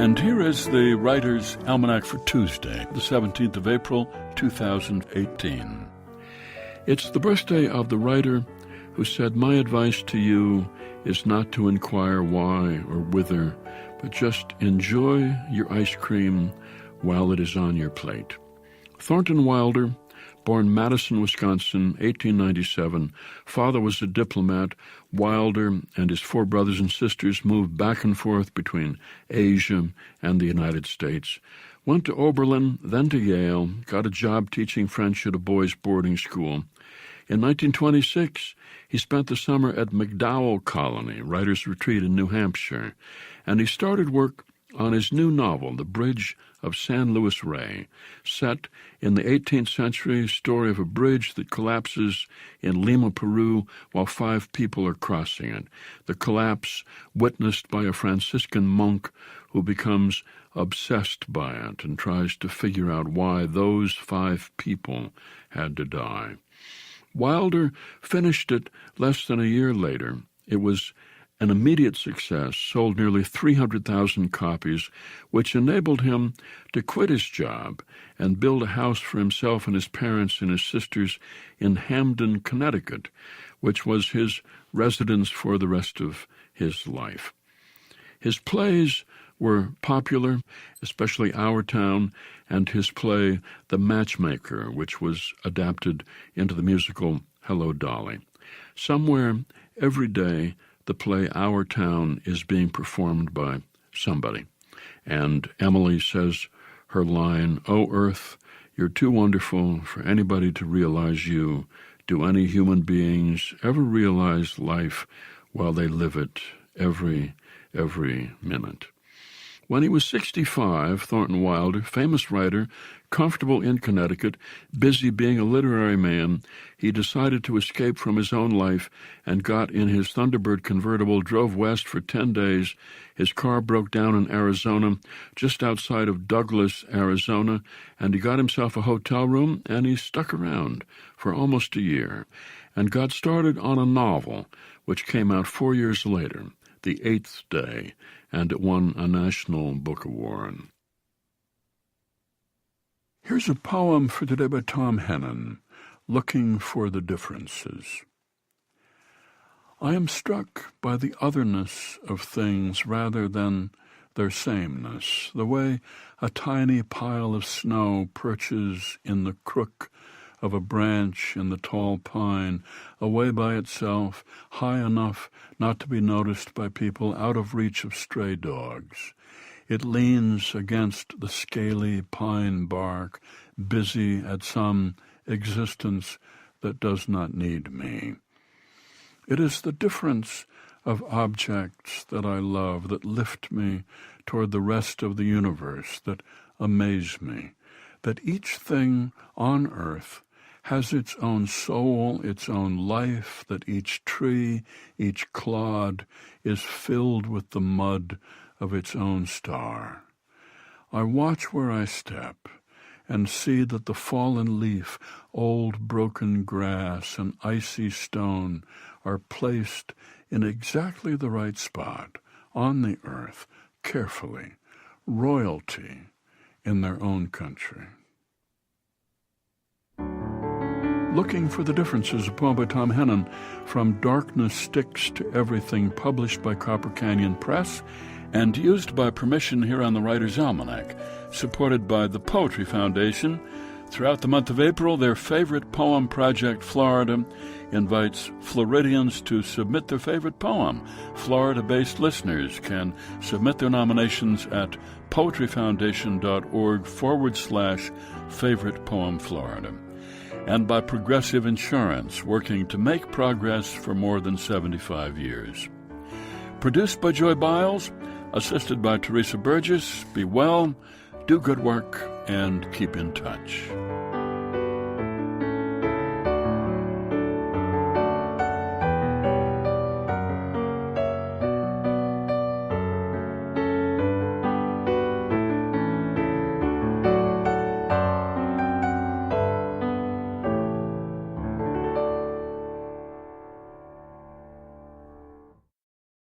And here is the Writer's Almanac for Tuesday, the 17th of April, 2018. It's the birthday of the writer who said, "My advice to you is not to inquire why or whither, but just enjoy your ice cream while it is on your plate." Thornton Wilder, born Madison, Wisconsin, 1897. Father was a diplomat. Wilder and his four brothers and sisters moved back and forth between Asia and the United States. Went to Oberlin, then to Yale, got a job teaching French at a boys' boarding school. In 1926, he spent the summer at MacDowell Colony, writer's retreat in New Hampshire, and he started work on his new novel, The Bridge of San Luis Rey, set in the 18th century story of a bridge that collapses in Lima, Peru, while 5 people are crossing it. The collapse witnessed by a Franciscan monk who becomes obsessed by it and tries to figure out why those 5 people had to die. Wilder finished it less than a year later. It was an immediate success, sold nearly 300,000 copies, which enabled him to quit his job and build a house for himself and his parents and his sisters in Hamden, Connecticut, which was his residence for the rest of his life. His plays were popular, especially Our Town, and his play The Matchmaker, which was adapted into the musical Hello, Dolly. Somewhere, every day, the play Our Town is being performed by somebody. And Emily says her line, "Oh, Earth, you're too wonderful for anybody to realize you. Do any human beings ever realize life while they live it every minute?" When he was 65, Thornton Wilder, famous writer, comfortable in Connecticut, busy being a literary man, he decided to escape from his own life and got in his Thunderbird convertible, drove west for 10 days. His car broke down in Arizona, just outside of Douglas, Arizona, and he got himself a hotel room, and he stuck around for almost a year and got started on a novel, which came out 4 years later, The Eighth Day, and it won a National Book Award. Here's a poem for today by Tom Hennon, Looking for the Differences. I am struck by the otherness of things rather than their sameness, the way a tiny pile of snow perches in the crook of a branch in the tall pine, away by itself, high enough not to be noticed by people, out of reach of stray dogs. It leans against the scaly pine bark, busy at some existence that does not need me. It is the difference of objects that I love, that lift me toward the rest of the universe, that amaze me, that each thing on earth has its own soul, its own life, that each tree, each clod is filled with the mud of its own star. I watch where I step and see that the fallen leaf, old broken grass, and icy stone are placed in exactly the right spot on the earth, carefully, royalty in their own country. Looking for the Differences, a poem by Tom Hennon, From Darkness Sticks to Everything, published by Copper Canyon Press and used by permission here on the Writer's Almanac, supported by the Poetry Foundation. Throughout the month of April, their favorite poem project, Florida, invites Floridians to submit their favorite poem. Florida-based listeners can submit their nominations at poetryfoundation.org/favorite poem Florida. And by Progressive Insurance, working to make progress for more than 75 years. Produced by Joy Biles, assisted by Teresa Burgess. Be well, do good work, and keep in touch.